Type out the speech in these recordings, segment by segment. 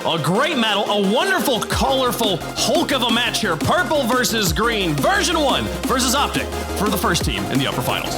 A great battle, a wonderful, colorful Hulk of a match here. Purple versus green. Version 1 versus OpTic for the first team in the upper finals.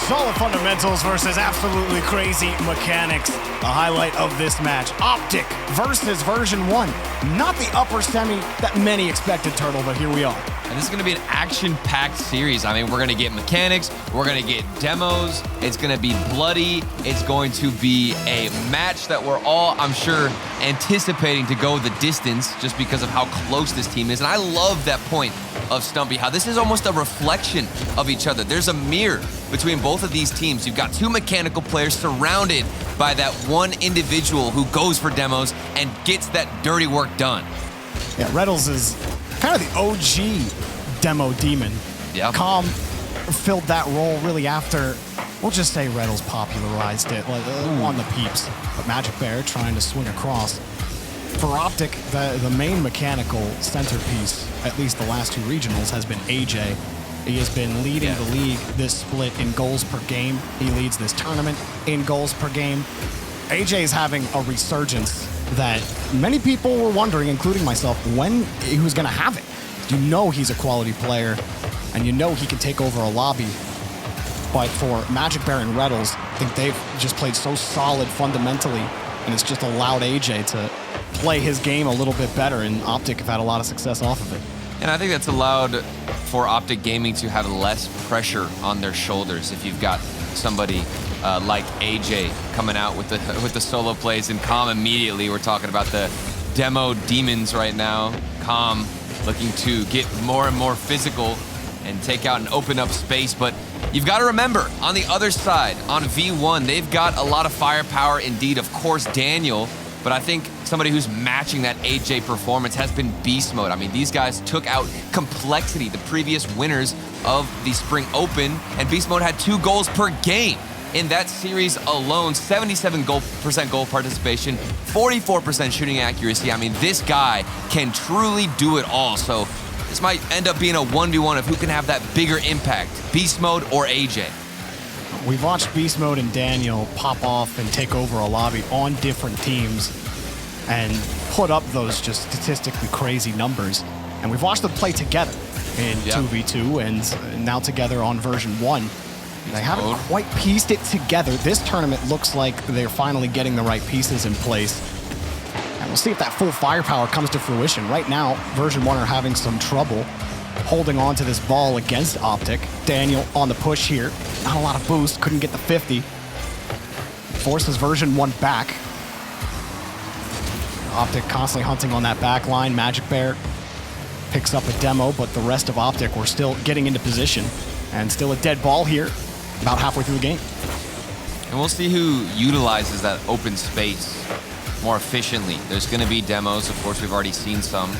Solid fundamentals versus absolutely crazy mechanics. The highlight of this match, OpTic versus Version 1. Not the upper semi that many expected, Turtle, but here we are. And this is going to be an action-packed series. I mean, we're going to get mechanics, we're going to get demos, it's going to be bloody, it's going to be a match that we're all, I'm sure, anticipating to go the distance just because of how close this team is. And I love that point of Stumpy, how this is almost a reflection of each other. There's a mirror between both of these teams. You've got two mechanical players surrounded by that one individual who goes for demos and gets that dirty work done. Yeah, Reddles is kind of the OG demo demon. Yeah. Calm filled that role really after, we'll just say Reddles popularized it, like on the peeps. But Magic Bear trying to swing across. For OpTic, the main mechanical centerpiece, at least the last two regionals, has been AJ. He has been leading the league this split in goals per game. He leads this tournament in goals per game. AJ is having a resurgence that many people were wondering, including myself, when he was going to have it. You know he's a quality player, and you know he can take over a lobby. But for Magic Bear and Reddles, I think they've just played so solid fundamentally, and it's just allowed AJ to play his game a little bit better, and OpTic have had a lot of success off of it. And I think that's allowed for OpTic Gaming to have less pressure on their shoulders. If you've got somebody like AJ coming out with the solo plays, and Calm immediately, we're talking about the demo demons right now. Calm looking to get more and more physical and take out and open up space. But you've got to remember, on the other side, on V1, they've got a lot of firepower indeed. Of course, Daniel. But I think somebody who's matching that AJ performance has been Beast Mode. I mean, these guys took out Complexity, the previous winners of the Spring Open, and Beast Mode had 2 goals per game in that series alone. 77% goal participation, 44% shooting accuracy. I mean, this guy can truly do it all. So this might end up being a 1v1 of who can have that bigger impact, Beast Mode or AJ. We've watched Beast Mode and Daniel pop off and take over a lobby on different teams and put up those just statistically crazy numbers. And we've watched them play together in 2v2 and now together on Version 1. They haven't quite pieced it together. This tournament looks like they're finally getting the right pieces in place. And we'll see if that full firepower comes to fruition. Right now, Version 1 are having some trouble holding on to this ball against OpTic. Daniel on the push here. Not a lot of boost, couldn't get the 50. Forces Version 1 back. OpTic constantly hunting on that back line. Magic Bear picks up a demo, but the rest of OpTic were still getting into position. And still a dead ball here, about halfway through the game. And we'll see who utilizes that open space more efficiently. There's going to be demos. Of course, we've already seen some.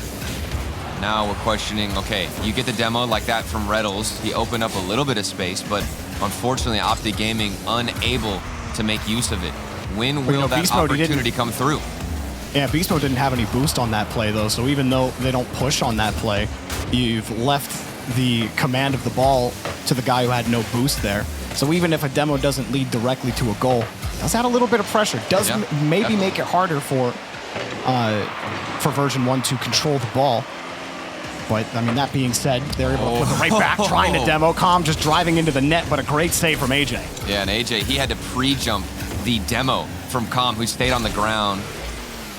Now we're questioning, okay, you get the demo like that from Reddles. He opened up a little bit of space, but unfortunately, OpTic Gaming unable to make use of it. When will that opportunity come through? Yeah, Beast Mode didn't have any boost on that play, though, so even though they don't push on that play, you've left the command of the ball to the guy who had no boost there. So even if a demo doesn't lead directly to a goal, it does add a little bit of pressure. Does maybe make it harder for Version 1 to control the ball. But, I mean, that being said, they're able to put it right back, trying to demo. Calm just driving into the net, but a great save from AJ. Yeah, and AJ, he had to pre-jump the demo from Calm, who stayed on the ground.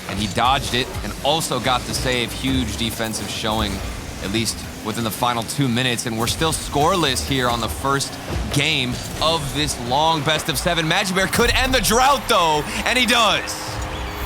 And he dodged it and also got the save. Huge defensive showing, at least within the final 2 minutes. And we're still scoreless here on the first game of this long best-of-7. Magic Bear could end the drought, though, and he does.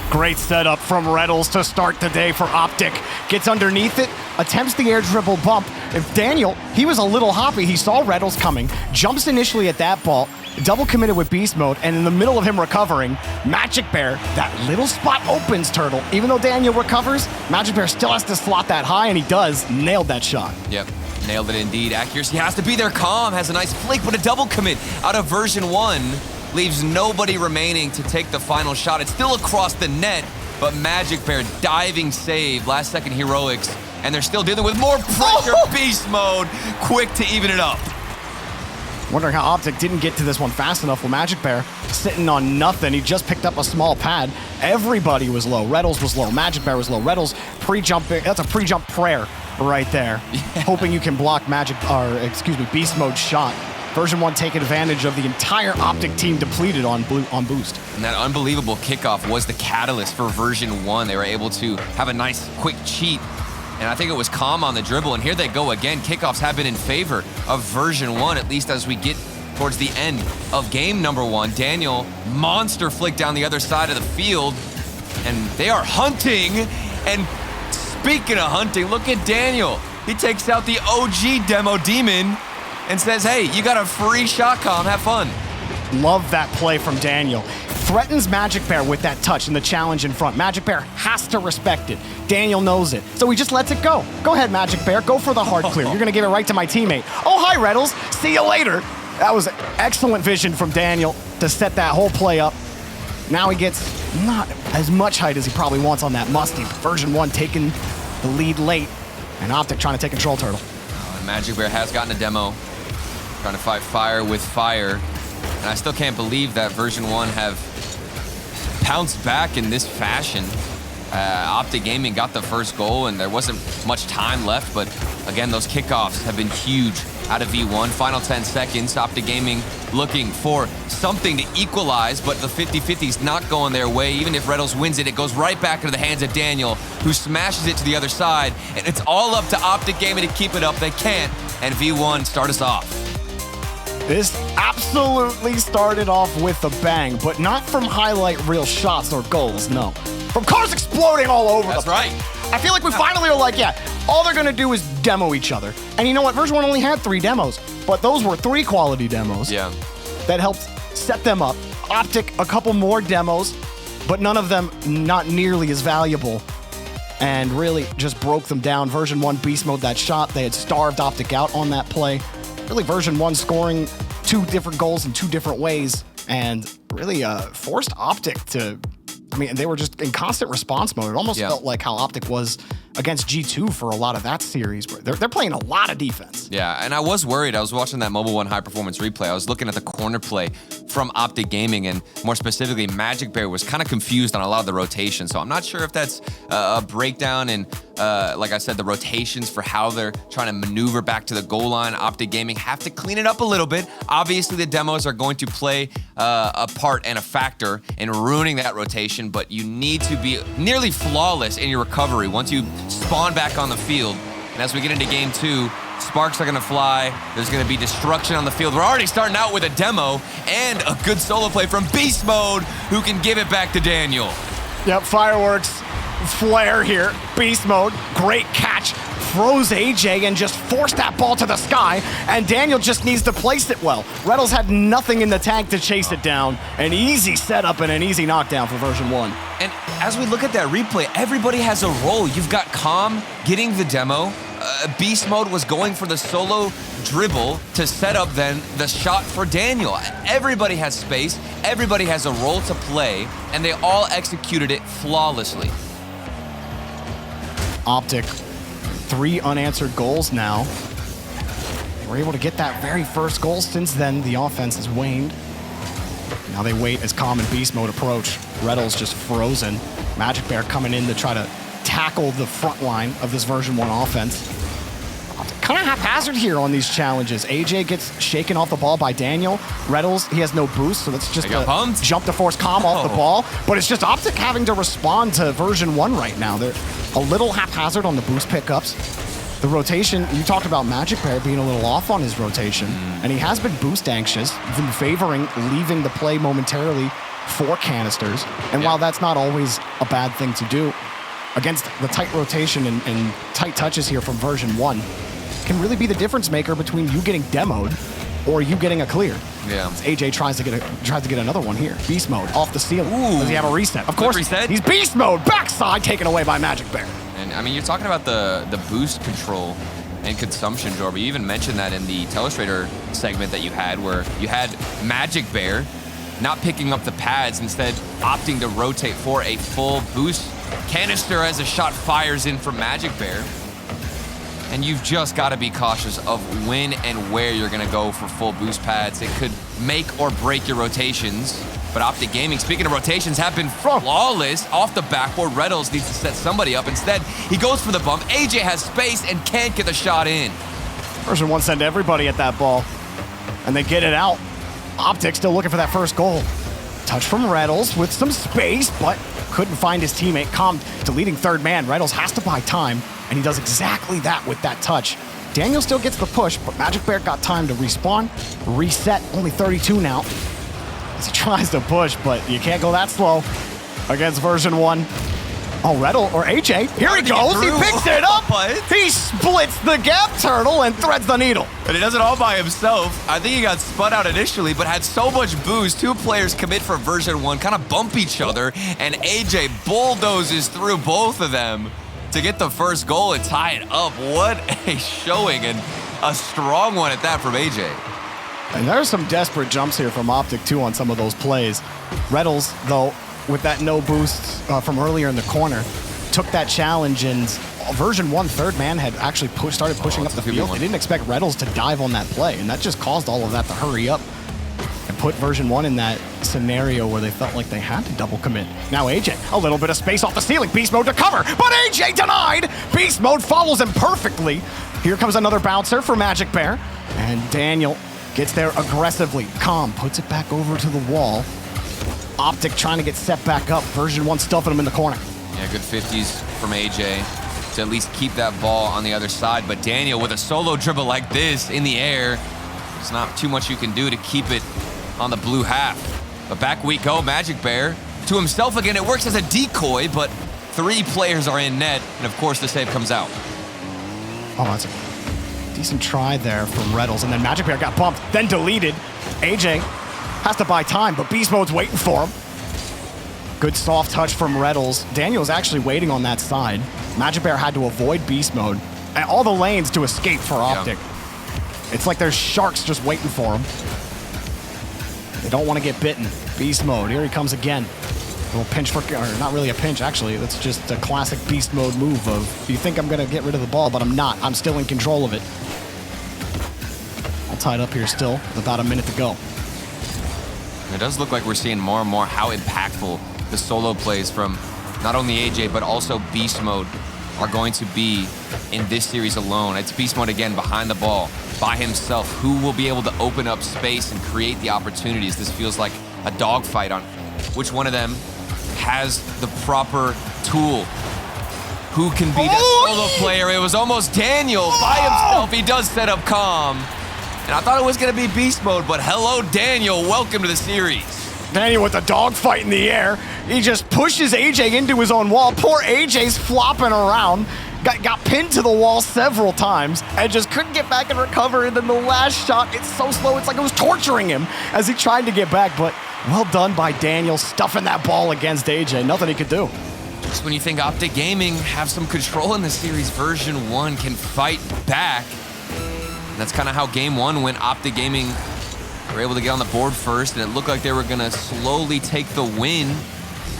Great setup from Reddles to start the day for OpTic. Gets underneath it, attempts the air dribble bump. If Daniel, he was a little hoppy. He saw Reddles coming, jumps initially at that ball, double committed with Beast Mode, and in the middle of him recovering, Magic Bear, that little spot opens, Turtle. Even though Daniel recovers, Magic Bear still has to slot that high, and he does. Nailed that shot. Yep, nailed it indeed. Accuracy has to be there. Calm has a nice flick, but a double commit out of Version 1. Leaves nobody remaining to take the final shot. It's still across the net, but Magic Bear diving save, last second heroics, and they're still dealing with more pressure. Beast Mode, quick to even it up. Wondering how OpTic didn't get to this one fast enough. Well, Magic Bear sitting on nothing. He just picked up a small pad. Everybody was low. Reddles was low. Magic Bear was low. Reddles pre-jumping. That's a pre-jump prayer right there. Yeah. Hoping you can block Beast Mode shot. Version1 taking advantage of the entire OpTic team depleted on boost. And that unbelievable kickoff was the catalyst for Version1. They were able to have a nice quick cheat. And I think it was Calm on the dribble, and here they go again. Kickoffs have been in favor of Version1, at least as we get towards the end of game number 1. Daniel, monster flick down the other side of the field, and they are hunting. And speaking of hunting, look at Daniel. He takes out the OG Demo Demon and says, hey, you got a free shot, Calm, have fun. Love that play from Daniel. Threatens Magic Bear with that touch and the challenge in front. Magic Bear has to respect it. Daniel knows it, so he just lets it go. Go ahead, Magic Bear, go for the hard clear. You're gonna give it right to my teammate. Oh, hi, Reddles, see you later. That was excellent vision from Daniel to set that whole play up. Now he gets not as much height as he probably wants on that Musty. Version1 taking the lead late, and OpTic trying to take control turtle. And Magic Bear has gotten a demo, trying to fight fire with fire. And I still can't believe that Version1 have pounced back in this fashion. OpTic Gaming got the first goal, and there wasn't much time left, but again, those kickoffs have been huge out of V1. Final 10 seconds, OpTic Gaming looking for something to equalize, but the 50-50's not going their way. Even if Reddles wins it, it goes right back into the hands of Daniel, who smashes it to the other side, and it's all up to OpTic Gaming to keep it up. They can't, and V1 start us off. This absolutely started off with a bang, but not from highlight reel shots or goals, no. From cars exploding all over That's the right. I feel like we finally are like, yeah, all they're gonna do is demo each other. And you know what, Version1 only had 3 demos, but those were 3 quality demos. Yeah. That helped set them up. OpTic, a couple more demos, but none of them not nearly as valuable. And really just broke them down. Version1 beast mode that shot. They had starved OpTic out on that play. Really Version1 scoring 2 different goals in 2 different ways, and really forced OpTic to, I mean, they were just in constant response mode. It almost felt like how OpTic was against G2 for a lot of that series. They're playing a lot of defense. Yeah, and I was worried. I was watching that Mobile 1 high performance replay. I was looking at the corner play from OpTic Gaming, and more specifically, Magic Bear was kind of confused on a lot of the rotation. So I'm not sure if that's a breakdown in, like I said, the rotations for how they're trying to maneuver back to the goal line. OpTic Gaming have to clean it up a little bit. Obviously, the demos are going to play a part and a factor in ruining that rotation, but you need to be nearly flawless in your recovery once you spawn back on the field. And as we get into game 2, sparks are gonna fly. There's gonna be destruction on the field. We're already starting out with a demo and a good solo play from Beast Mode, who can give it back to Daniel. Yep, fireworks, flare here. Beast Mode, great catch. Froze AJ and just forced that ball to the sky, and Daniel just needs to place it well. Reddles had nothing in the tank to chase it down. An easy setup and an easy knockdown for Version1. And as we look at that replay, everybody has a role. You've got Calm getting the demo. Beast Mode was going for the solo dribble to set up then the shot for Daniel. Everybody has space, everybody has a role to play, and they all executed it flawlessly. OpTic, 3 unanswered goals now. They were able to get that very first goal. Since then, the offense has waned. Now they wait as Calm and Beast Mode approach. Reddles just frozen. Magic Bear coming in to try to tackle the front line of this Version1 offense. Kind of haphazard here on these challenges. AJ gets shaken off the ball by Daniel. Reddles, he has no boost, so that's just a jump to force Calm off the ball. But it's just OpTic having to respond to Version1 right now. They're a little haphazard on the boost pickups. The rotation, you talked about Magic Bear being a little off on his rotation, and he has been boost anxious, been favoring leaving the play momentarily for canisters. And while that's not always a bad thing to do, against the tight rotation and tight touches here from Version1, can really be the difference maker between you getting demoed or you getting a clear. Yeah. As AJ tries to get another one here. Beast Mode off the ceiling. Ooh. Does he have a reset? Of course, he's Beast Mode. Backside taken away by Magic Bear. And I mean, you're talking about the boost control and consumption, Jorby. You even mentioned that in the Telestrator segment that you had, where you had Magic Bear not picking up the pads, instead opting to rotate for a full boost canister as a shot fires in from Magic Bear. And you've just got to be cautious of when and where you're going to go for full boost pads. It could make or break your rotations. But OpTic Gaming, speaking of rotations, have been flawless off the backboard. Reynolds needs to set somebody up. Instead, he goes for the bump. AJ has space and can't get the shot in. Version1 send everybody at that ball, and they get it out. OpTic still looking for that first goal. Touch from Reynolds with some space, but couldn't find his teammate. Calm, deleting third man. Reynolds has to buy time, and he does exactly that with that touch. Daniel still gets the push, but Magic Bear got time to respawn, reset, only 32 now. As he tries to push, but you can't go that slow against Version1. Oh, Reynolds, or AJ, here he goes, he picks it up, he splits the gap turtle and threads the needle. And he does it all by himself. I think he got spun out initially, but had so much boost. Two players commit for Version1, kind of bump each other, and AJ bulldozes through both of them to get the first goal and tie it up. What a showing, and a strong one at that from AJ. And there's some desperate jumps here from OpTic, too, on some of those plays. Reynolds, though, with that no boost from earlier in the corner, took that challenge, and Version1 third man had actually started pushing up the field. They didn't expect Reynolds to dive on that play, and that just caused all of that to hurry up and put Version1 in that scenario where they felt like they had to double commit. Now AJ, a little bit of space off the ceiling, beast mode to cover, but AJ denied! Beast mode follows him perfectly. Here comes another bouncer for Magic Bear, and Daniel gets there aggressively. Calm puts it back over to the wall. OpTic trying to get set back up. Version1 stuffing him in the corner. Yeah, good 50s from AJ to at least keep that ball on the other side. But Daniel with a solo dribble like this in the air, there's not too much you can do to keep it on the blue half. But back we go, Magic Bear to himself again. It works as a decoy, but 3 players are in net, and of course the save comes out. Oh, that's a decent try there from Reynolds, and then Magic Bear got bumped, then deleted. AJ has to buy time, but Beast Mode's waiting for him. Good soft touch from Reynolds. Daniel's actually waiting on that side. Magic Bear had to avoid Beast Mode, and all the lanes to escape for OpTic. Yeah. It's like there's sharks just waiting for him. They don't want to get bitten. Beast Mode, here he comes again. A little pinch for, or not really a pinch, actually. That's just a classic Beast Mode move of, you think I'm going to get rid of the ball, but I'm not. I'm still in control of it. All tied up here still, with about a minute to go. It does look like we're seeing more and more how impactful the solo plays from not only AJ, but also Beast Mode are going to be in this series alone. It's Beast Mode again behind the ball, by himself. Who will be able to open up space and create the opportunities? This feels like a dogfight on which one of them has the proper tool. Who can be that solo player? It was almost Daniel by himself. He does set up Calm. And I thought it was going to be Beast Mode, but hello, Daniel. Welcome to the series. Daniel with the dogfight in the air. He just pushes AJ into his own wall. Poor AJ's flopping around. Got pinned to the wall several times and just couldn't get back and recover. And then the last shot, it's so slow, it's like it was torturing him as he tried to get back. But well done by Daniel, stuffing that ball against AJ. Nothing he could do. Just when you think OpTic Gaming have some control in the series, Version1 can fight back. That's kind of how game 1 went. OpTic Gaming were able to get on the board first, and it looked like they were going to slowly take the win.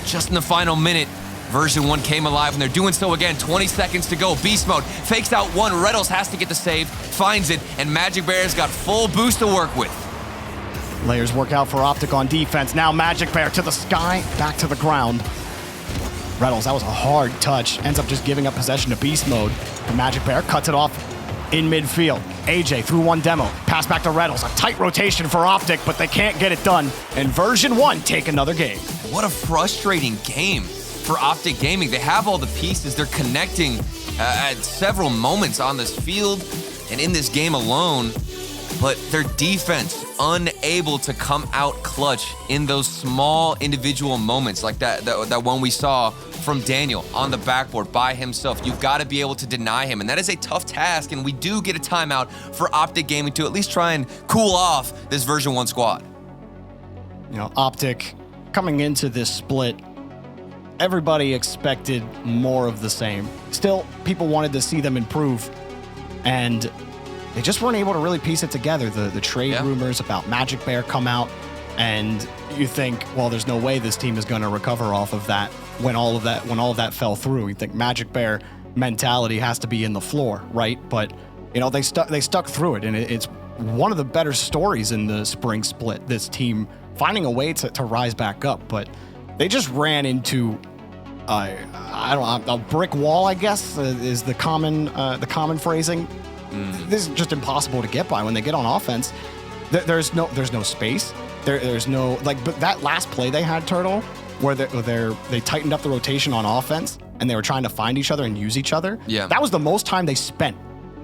Just in the final minute, Version1 came alive, and they're doing so again. 20 seconds to go. Beast Mode fakes out one. Reynolds has to get the save, finds it, and Magic Bear's got full boost to work with. Layers work out for OpTic on defense. Now Magic Bear to the sky, back to the ground. Reynolds, that was a hard touch. Ends up just giving up possession to Beast Mode. And Magic Bear cuts it off in midfield. AJ through one demo. Pass back to Reynolds. A tight rotation for OpTic, but they can't get it done. And Version1 take another game. What a frustrating game for OpTic Gaming. They have all the pieces. They're connecting at several moments on this field and in this game alone, but their defense unable to come out clutch in those small individual moments like that one we saw from Daniel on the backboard by himself. You've got to be able to deny him, and that is a tough task, and we do get a timeout for OpTic Gaming to at least try and cool off this Version1 squad. You know, OpTic coming into this split, everybody expected more of the same. Still, people wanted to see them improve, and they just weren't able to really piece it together. The trade rumors about Magic Bear come out, and you think, well, there's no way this team is going to recover off of that when all of that fell through. You think Magic Bear mentality has to be in the floor, right? But you know, they stuck through it, and it's one of the better stories in the spring split. This team finding a way to rise back up, but they just ran into a brick wall, I guess, is the common phrasing. This is just impossible to get by when they get on offense. There's no space. There's no, like, but that last play they had, Turtle, where they tightened up the rotation on offense and they were trying to find each other and use each other. Yeah. That was the most time they spent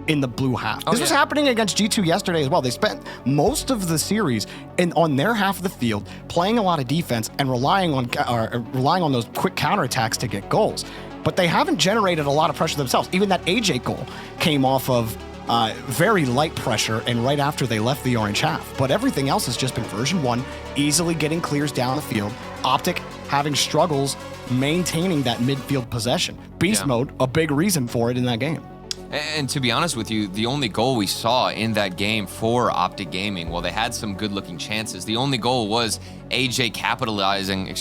in the blue half. This was happening against G2 yesterday as well. They spent most of the series on their half of the field playing a lot of defense and relying on those quick counterattacks to get goals. But they haven't generated a lot of pressure themselves. Even that AJ goal came off of very light pressure and right after they left the orange half. But everything else has just been Version1 easily getting clears down the field. OpTic having struggles maintaining that midfield possession. Beast mode, a big reason for it in that game. And to be honest with you, the only goal we saw in that game for OpTic Gaming, well, they had some good-looking chances. The only goal was AJ capitalizing,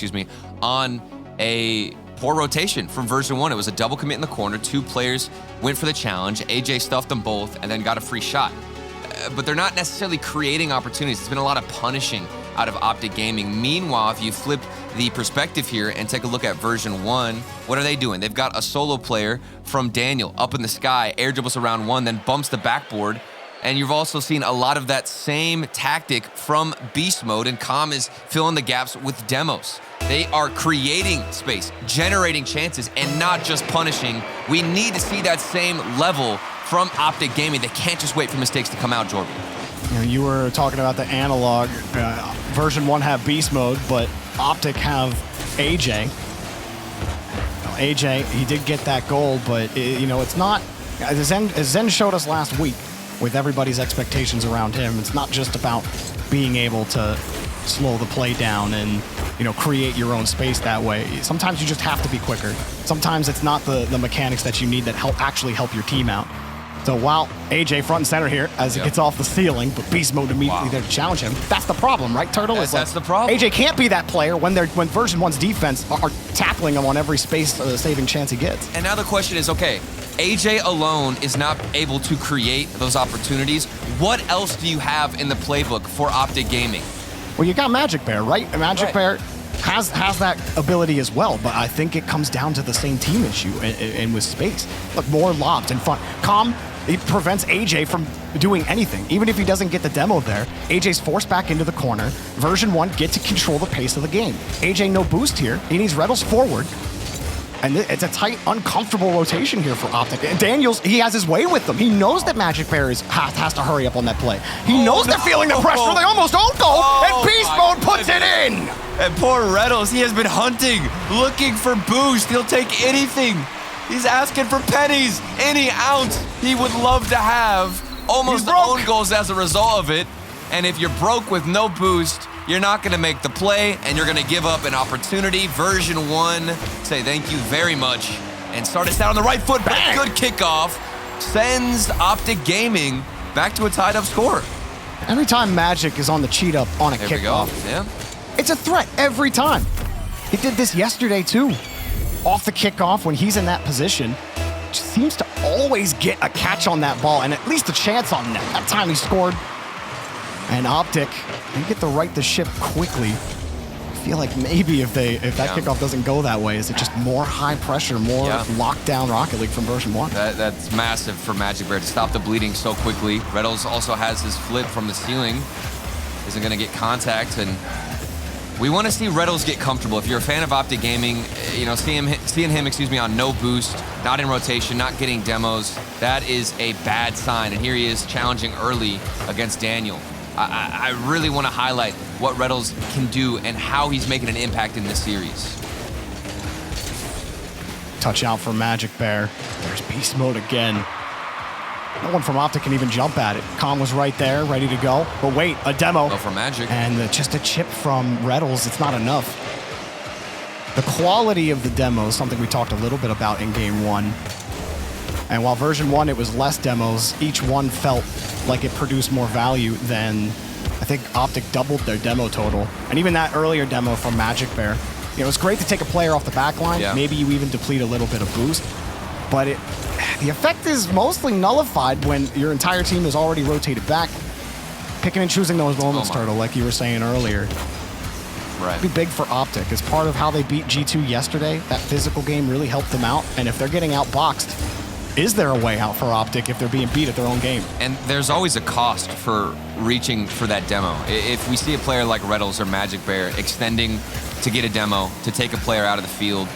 on a poor rotation from Version1. It was a double commit in the corner. 2 players went for the challenge. AJ stuffed them both and then got a free shot. But they're not necessarily creating opportunities. It's been a lot of punishing out of OpTic Gaming. Meanwhile, if you flip the perspective here and take a look at Version1, what are they doing? They've got a solo player from Daniel up in the sky, air dribbles around 1, then bumps the backboard. And you've also seen a lot of that same tactic from Beast Mode, and Com is filling the gaps with demos. They are creating space, generating chances, and not just punishing. We need to see that same level from OpTic Gaming. They can't just wait for mistakes to come out, Jordan. You know, you were talking about the analog. Version1 have Beast Mode, but OpTic have AJ. AJ, he did get that goal, but it's not, as Zen showed us last week, with everybody's expectations around him, it's not just about being able to slow the play down and create your own space that way. Sometimes you just have to be quicker. Sometimes it's not the mechanics that you need that actually help your team out. So while AJ front and center here as it gets off the ceiling, but Beast Mode immediately there to challenge him. That's the problem, right, Turtle? That's the problem. AJ can't be that player when Version1's defense are tackling him on every space-saving chance he gets. And now the question is, okay, AJ alone is not able to create those opportunities. What else do you have in the playbook for OpTic Gaming? Well, you got Magic Bear, right? And Magic Bear has that ability as well, but I think it comes down to the same team issue and with space. Look, more lobs in front. Com, it prevents AJ from doing anything. Even if he doesn't get the demo there, AJ's forced back into the corner. Version1 get to control the pace of the game. AJ no boost here. He needs Reddles forward. And it's a tight, uncomfortable rotation here for OpTic. And Daniels, he has his way with them. He knows that Magic Bear has to hurry up on that play. He knows they're feeling the pressure. They almost don't go. And Beast Mode puts it in. And poor Reddles, he has been hunting, looking for boost. He'll take anything. He's asking for pennies, any ounce he would love to have. Almost own goals as a result of it. And if you're broke with no boost, you're not going to make the play, and you're going to give up an opportunity. Version1 say thank you very much and start us out on the right foot. Bang! Good kickoff sends OpTic Gaming back to a tied-up score. Every time Magic is on the cheat up on a kickoff, it's a threat every time. He did this yesterday too. Off the kickoff when he's in that position, just seems to always get a catch on that ball and at least a chance on net. That time he scored. And OpTic, they get to right the ship quickly. I feel like maybe if that kickoff doesn't go that way, is it just more high pressure, more lockdown Rocket League from Version1? That's massive for Magic Bear to stop the bleeding so quickly. Reddles also has his flip from the ceiling. Isn't going to get contact, and we want to see Reddles get comfortable. If you're a fan of OpTic Gaming, seeing him on no boost, not in rotation, not getting demos, that is a bad sign. And here he is challenging early against Daniel. I really want to highlight what Reddles can do and how he's making an impact in this series. Touch out for Magic Bear. There's Beast Mode again. No one from OpTic can even jump at it. Com was right there, ready to go. But wait, a demo. Go for Magic. And just a chip from Reddles. It's not enough. The quality of the demo is something we talked a little bit about in Game 1. And while Version1, it was less demos, each one felt like it produced more value than, I think OpTic doubled their demo total. And even that earlier demo from Magic Bear, it was great to take a player off the back line. Maybe you even deplete a little bit of boost. but the effect is mostly nullified when your entire team is already rotated back. Picking and choosing those moments, Turtle, like you were saying earlier. Right. Be big for OpTic. As part of how they beat G2 yesterday, that physical game really helped them out. And if they're getting outboxed, is there a way out for OpTic if they're being beat at their own game? And there's always a cost for reaching for that demo. If we see a player like Retals or Magic Bear extending to get a demo, to take a player out of the field,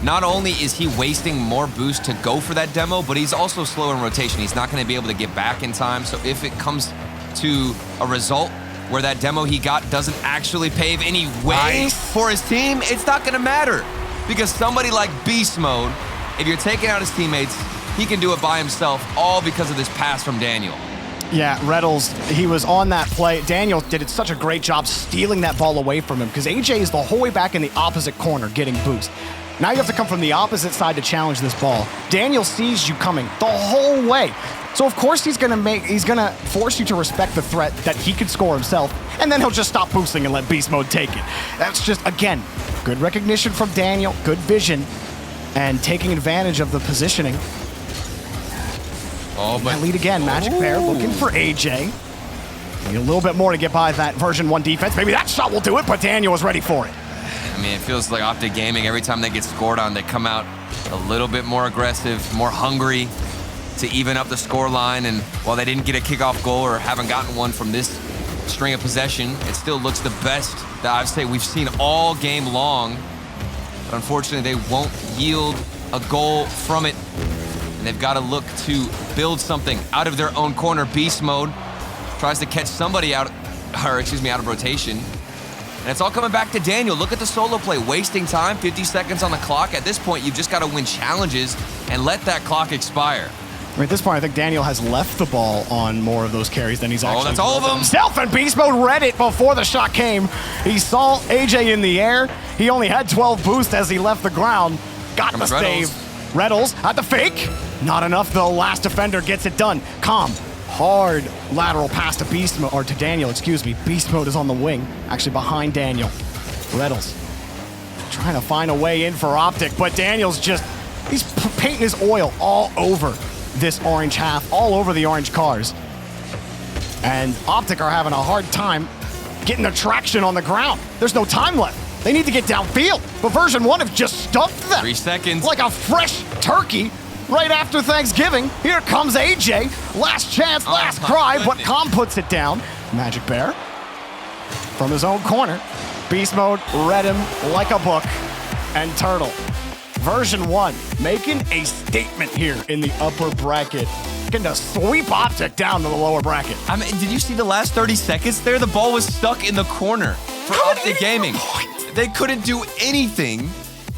not only is he wasting more boost to go for that demo, but he's also slow in rotation. He's not going to be able to get back in time. So if it comes to a result where that demo he got doesn't actually pave any way for his team, it's not going to matter. Because somebody like Beast Mode, if you're taking out his teammates, he can do it by himself, all because of this pass from Daniel. Yeah, Retals, he was on that play. Daniel did such a great job stealing that ball away from him because AJ is the whole way back in the opposite corner getting boost. Now you have to come from the opposite side to challenge this ball. Daniel sees you coming the whole way. So of course he's gonna force you to respect the threat that he could score himself, and then he'll just stop boosting and let Beast Mode take it. That's just, again, good recognition from Daniel, good vision, and taking advantage of the positioning. Oh, but lead again, Magic Bear looking for AJ. Need a little bit more to get by that version 1 defense. Maybe that shot will do it, but Daniel was ready for it. I mean, it feels like OpTic Gaming, every time they get scored on, they come out a little bit more aggressive, more hungry to even up the score line. And while they didn't get a kickoff goal or haven't gotten one from this string of possession, it still looks the best that I've say we've seen all game long. But unfortunately, they won't yield a goal from it. And they've got to look to build something out of their own corner. Beast Mode tries to catch somebody out of rotation. And it's all coming back to Daniel. Look at the solo play, wasting time, 50 seconds on the clock. At this point, you've just got to win challenges and let that clock expire. At this point, I think Daniel has left the ball on more of those carries than he's actually. Oh, that's all of them. Himself, and Beast Mode read it before the shot came. He saw AJ in the air. He only had 12 boost as he left the ground. Got the save. Retals had the fake. Not enough, though. Last defender gets it done. Calm. Hard lateral pass to Beast Mode, or to Daniel, excuse me. Beast Mode is on the wing, actually behind Daniel. Retals trying to find a way in for OpTic, but Daniel's he's painting his oil all over this orange half, all over the orange cars. And OpTic are having a hard time getting the traction on the ground. There's no time left. They need to get downfield, but version 1 have just stuffed them. 3 seconds. Like a fresh turkey. Right after Thanksgiving, here comes AJ. Last chance, last cry, but Calm puts it down. Magic Bear from his own corner. Beast Mode read him like a book. And Turtle, version 1, making a statement here in the upper bracket. Getting to sweep OpTic down to the lower bracket. I mean, did you see the last 30 seconds there? The ball was stuck in the corner for OpTic Gaming. They couldn't do anything.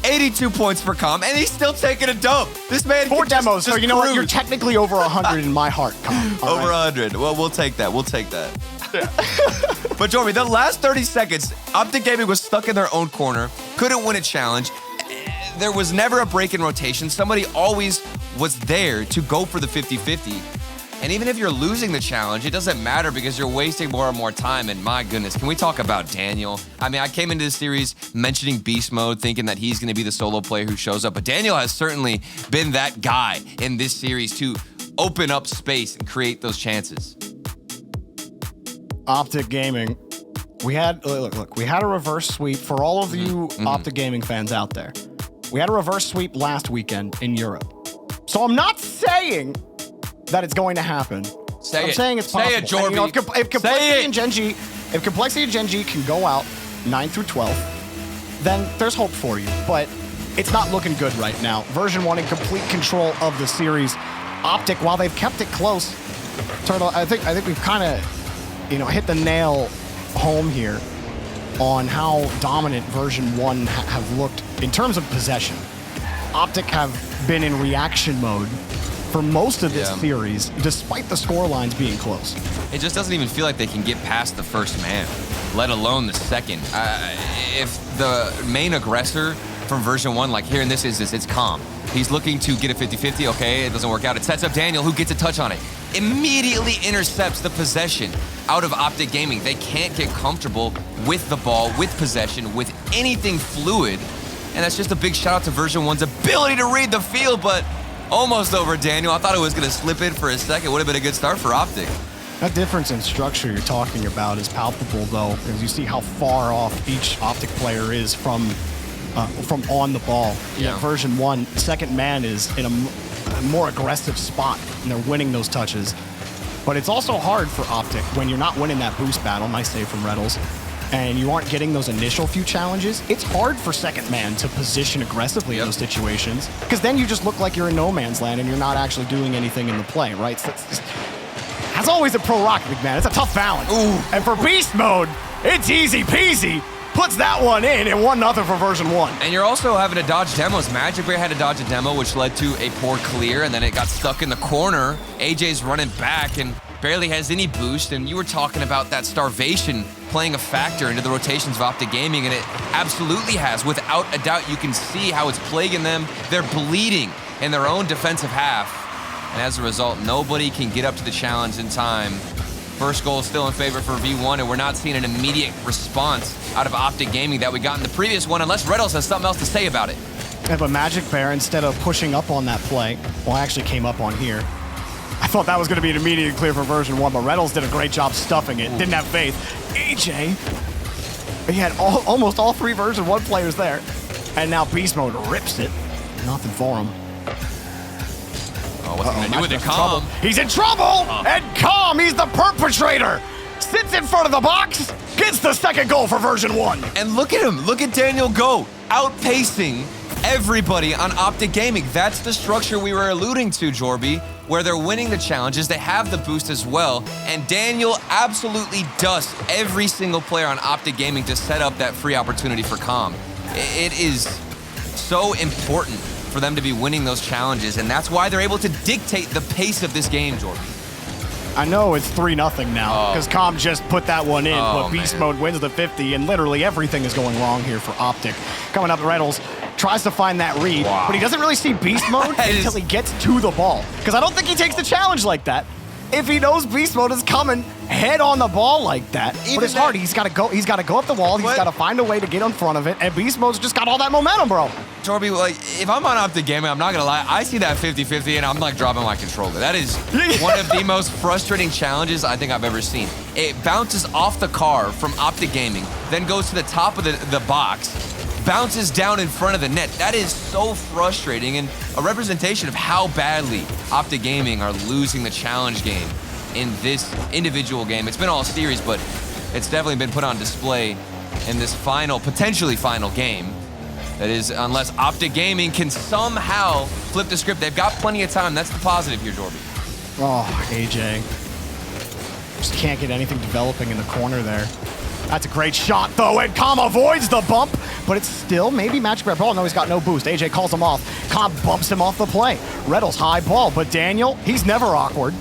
82 points for Calm, and he's still taking a dub. This man 4 demos, just so you know cruise. what? You're technically over 100 in my heart, Calm. Over 100. Well, we'll take that. We'll take that. But Jordan, the last 30 seconds, OpTic Gaming was stuck in their own corner, couldn't win a challenge. There was never a break in rotation. Somebody always was there to go for the 50-50. And even if you're losing the challenge, it doesn't matter because you're wasting more and more time. And my goodness, can we talk about Daniel? I mean, I came into this series mentioning Beast Mode, thinking that he's going to be the solo player who shows up. But Daniel has certainly been that guy in this series to open up space and create those chances. OpTic Gaming, we had we had a reverse sweep for all of you OpTic Gaming fans out there. We had a reverse sweep last weekend in Europe. So I'm not saying that it's going to happen. I'm saying it's possible. Say it, Jorby. And, you know, if Complexity and Gen G can go out 9 through 12, then there's hope for you. But it's not looking good right now. Version 1 in complete control of the series. OpTic, while they've kept it close, Turtle, I think we've kind of, hit the nail home here on how dominant version 1 have looked in terms of possession. OpTic have been in reaction mode for most of this series, despite the score lines being close. It just doesn't even feel like they can get past the first man, let alone the second. If the main aggressor from version 1, like here in this instance, it's Calm. He's looking to get a 50-50. Okay, it doesn't work out. It sets up Daniel, who gets a touch on it. Immediately intercepts the possession out of OpTic Gaming. They can't get comfortable with the ball, with possession, with anything fluid. And that's just a big shout out to version 1's ability to read the field, but Almost over Daniel. I thought it was going to slip in for a second. Would have been a good start for OpTic. That difference in structure you're talking about is palpable, though, because you see how far off each OpTic player is from on the ball. Yeah. Version1, second man is in a more aggressive spot, and they're winning those touches. But it's also hard for OpTic when you're not winning that boost battle, nice save from Reddles, and you aren't getting those initial few challenges. It's hard for second man to position aggressively in those situations, because then you just look like you're in no man's land and you're not actually doing anything in the play, right? So as always a pro Rocket League, man, it's a tough balance. Ooh. And for beast mode, it's easy peasy. Puts that one in and 1-0 for Version1. And you're also having to dodge demos. Magic Bear had to dodge a demo, which led to a poor clear, and then it got stuck in the corner. AJ's running back and barely has any boost, and you were talking about that starvation playing a factor into the rotations of OpTic Gaming, and it absolutely has. Without a doubt, you can see how it's plaguing them. They're bleeding in their own defensive half, and as a result, nobody can get up to the challenge in time. First goal still in favor for V1, and we're not seeing an immediate response out of OpTic Gaming that we got in the previous one, unless Reddles has something else to say about it. Yeah, but Magic Bear, instead of pushing up on that play, well, I actually came up on here. I thought that was going to be an immediate clear for Version1, but Reddles did a great job stuffing it. Didn't have faith. AJ, he had almost all three Version1 players there. And now Beast Mode rips it. Nothing for him. Oh, what's he going to do with it? Calm. He's in trouble! And Calm, he's the perpetrator! Sits in front of the box, gets the second goal for Version1. And look at him. Look at Daniel go. Outpacing everybody on OpTic Gaming. That's the structure we were alluding to, Jorby, where they're winning the challenges. They have the boost as well. And Daniel absolutely dusts every single player on OpTic Gaming to set up that free opportunity for Calm. It is so important for them to be winning those challenges, and that's why they're able to dictate the pace of this game, Jordan. I know it's 3-0 now, because Calm just put that one in, but Beast Mode wins the 50, and literally everything is going wrong here for OpTic. Coming up, Reddles tries to find that read, but he doesn't really see Beast Mode until he gets to the ball, because I don't think he takes the challenge like that. If he knows Beast Mode is coming head on the ball like that, but it's hard. He's got to go. He's got to go up the wall. He's got to find a way to get in front of it. And Beast Mode's just got all that momentum, bro. Jorby, like, if I'm on OpTic Gaming, I'm not gonna lie. I see that 50-50, and I'm like dropping my controller. That is one of the most frustrating challenges I think I've ever seen. It bounces off the car from OpTic Gaming, then goes to the top of the box, bounces down in front of the net. That is so frustrating, and a representation of how badly OpTic Gaming are losing the challenge game in this individual game. It's been all series, but it's definitely been put on display in this final, potentially final game. That is, unless OpTic Gaming can somehow flip the script. They've got plenty of time. That's the positive here, Jorby. Oh, AJ. Just can't get anything developing in the corner there. That's a great shot, though, and Calm avoids the bump, but it's still maybe Magic Bear ball. No, he's got no boost. AJ calls him off. Calm bumps him off the play. Reddles high ball, but Daniel, he's never awkward,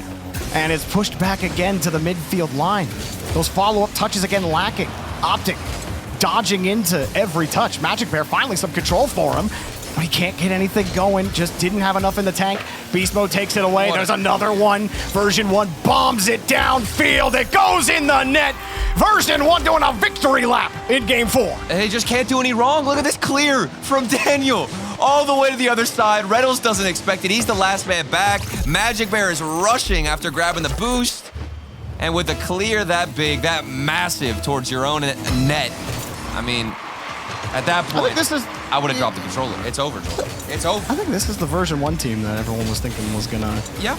and is pushed back again to the midfield line. Those follow-up touches again lacking. OpTic dodging into every touch. Magic Bear finally some control for him, but he can't get anything going. Just didn't have enough in the tank. Beast Mode takes it away. There's another one. Version1 bombs it downfield. It goes in the net. Version1 doing a victory lap in Game 4. They just can't do any wrong. Look at this clear from Daniel all the way to the other side. Reddles doesn't expect it. He's the last man back. Magic Bear is rushing after grabbing the boost. And with a clear that big, that massive towards your own net, I mean, at that point, I would have dropped the controller. It's over, Jordan. It's over. I think this is the Version1 team that everyone was thinking was gonna. Yeah.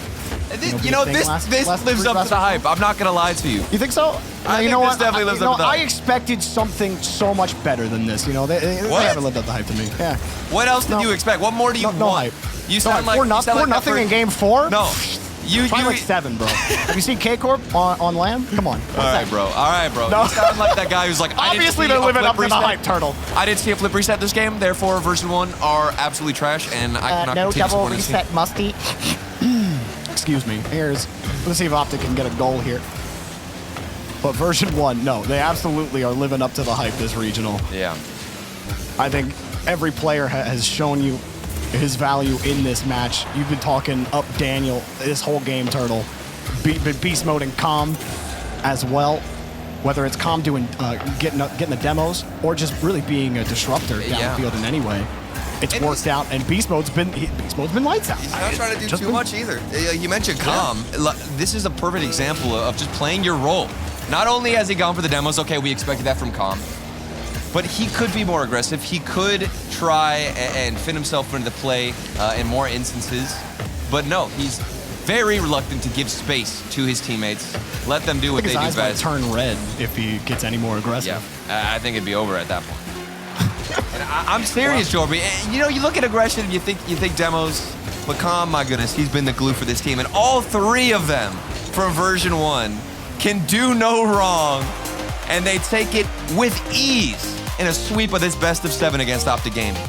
This lives up to the hype. I'm not gonna lie to you. You think so? I think this definitely lives up to the hype. I expected something so much better than this. You know, they haven't lived up to the hype to me. Yeah. What else did you expect? What more do you want? No hype. You sound like 4-0 in Game 4. No. Probably like 7, bro. Have you seen K-Corp on LAN? Come on. All right, bro. No. You sound like that guy who's like, obviously they're living up to the hype, Turtle. I didn't see a flip reset this game, therefore Version1 are absolutely trash, and I cannot no continue double reset, musty. Excuse me. Let's see if OpTic can get a goal here. But Version1, no, they absolutely are living up to the hype this regional. Yeah. I think every player has shown you his value in this match. You've been talking up Daniel this whole game, Turtle. Beast Mode and Calm as well. Whether it's Calm doing getting the demos or just really being a disruptor down the field in any way. It's worked out, and Beast Mode's been lights out. He's not trying to do Just too been- much either. You mentioned Calm. This is a perfect example of just playing your role. Not only has he gone for the demos, okay, we expected that from Calm, but he could be more aggressive. He could try and fit himself into the play in more instances, but no, he's very reluctant to give space to his teammates. Let them do what they His do eyes might best. turn red if he gets any more aggressive. Yeah, I think it'd be over at that point. And I'm serious, Jorby. You know, you look at aggression and you think demos, but Calm, my goodness, he's been the glue for this team. And all three of them from Version 1 can do no wrong, and they take it with ease in a sweep of this best of 7 against OpTic Gaming.